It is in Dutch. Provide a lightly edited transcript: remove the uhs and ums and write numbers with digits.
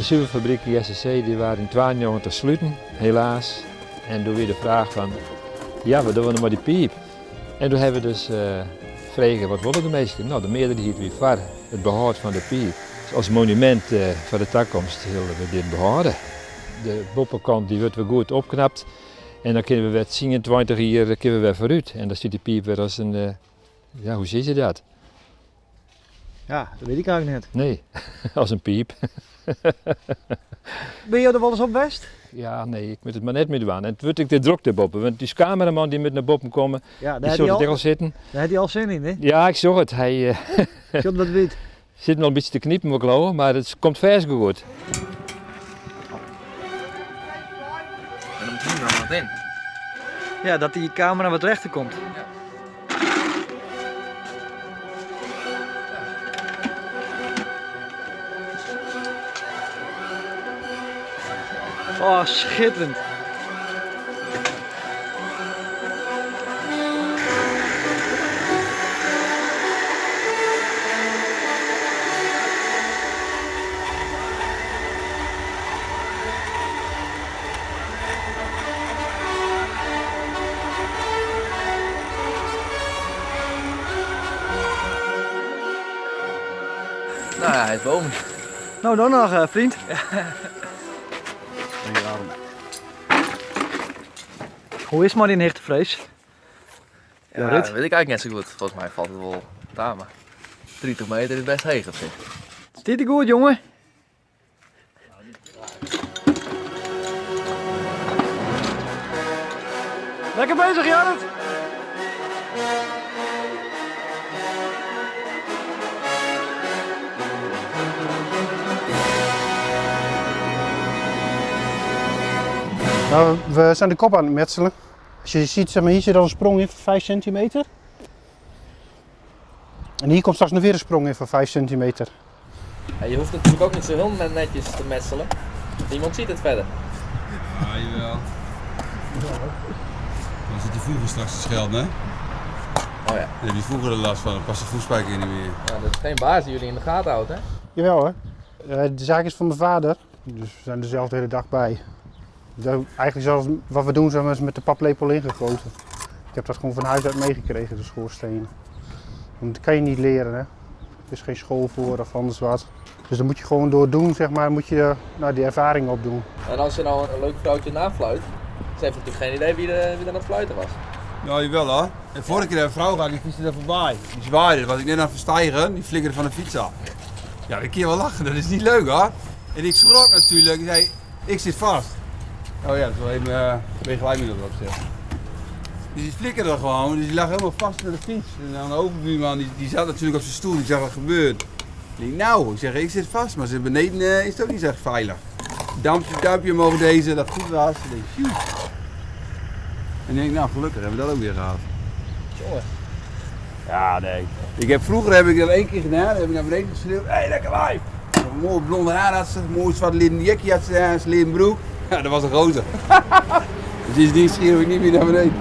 zuivelfabriek ISCC die waren in 92 sluiten, helaas. En toen weer de vraag van, ja, wat doen we nou met die piep? En toen hebben we dus gevraagd, wat willen de mensen? Nou, de meerderheid hield weer voor het behoud van de piep. Dus als monument voor de toekomst willen we dit behouden. De boppenkant die wordt weer goed opgeknapt. En dan kunnen we weer 10, 20 jaar kunnen we weer vooruit. En dan zit die piep weer als een, ja, hoe zie je dat? Ja, dat weet ik eigenlijk net. Nee, als een piep. Ben je er wel eens op West? Ja, nee, ik moet het maar net mee doen. En het wordt ik de druk te boppen, want die cameraman die moet naar boven komen, Ja, die zou er al zitten. Daar had hij al zin in, hè? Ja, ik zag het. Hij John dat weet. zit nog een beetje te kniepen, moet ik geloven, maar het komt vers goed. En dan moet hier nog wat in. Ja, dat die camera wat rechter komt. Oh, schitterend. Nou ja, hij is boven. Nou, dan nog, vriend. Hoe is het maar in Hechtenvrees? Ja, Ja, dat Ruud? weet ik eigenlijk net zo goed. Volgens mij valt het wel daar, maar 30 meter is best heeg op zich. Zit ie goed, jongen? Lekker bezig, Jarret? Nou, we zijn de kop aan het metselen. Als je ziet, zeg maar, hier zit al een sprong in van 5 centimeter. En hier komt straks nog weer een sprong in van 5 centimeter. Ja, je hoeft natuurlijk ook niet zo heel netjes te metselen. Niemand ziet het verder. Ja, jawel. Dan zit die voegen straks te schelden, hè? Oh ja. Dan heb je vroeger de last van, dan past de voetspijker niet meer. Ja, dat is geen baas die jullie in de gaten houdt, hè? Jawel hoor. De zaak is van mijn vader, dus we zijn er zelf de hele dag bij. Eigenlijk zoals wat we doen, zijn we met de paplepel ingegoten. Ik heb dat gewoon van huis uit meegekregen, de schoorsteen. Want dat kan je niet leren, hè. Er is geen school voor of anders wat. Dus dan moet je gewoon door doen, zeg maar, moet je die ervaring opdoen. En als je nou een leuk vrouwtje nafluit, ze heeft natuurlijk geen idee wie er aan het fluiten was. Ja, jawel hoor. En vorige keer een vrouw gehad, die fietste er voorbij. Die zwaaide, was ik net aan het verstijgen, die flikkerde van de fiets af. Ja, ik kan wel lachen, dat is niet leuk hoor. En ik schrok natuurlijk, ik zei, ik zit vast. Oh ja, dat is wel even begeleiding erop zeggen. Dus die flikkerde er gewoon, dus die lag helemaal vast naar de fiets. En dan de overbuurman, die zat natuurlijk op zijn stoel, die zag wat gebeurt. Ik denk, nou, ik zeg, ik zit vast, maar beneden is het ook niet zo echt veilig. Duimpje omhoog deze, dat goed was. Ik denk, phew. En ik denk, nou gelukkig hebben we dat ook weer gehad. Jongen. Ja, nee. Vroeger heb ik dat 1 keer gedaan, dan heb ik naar beneden geschreeuwd, hé, hey, lekker wijf. Een mooi blonde haar had ze, een mooi zwart leren jekje had ze aan, zijn leren broek. Ja, dat was een gozer. Dus die schreeuw ik niet meer naar beneden.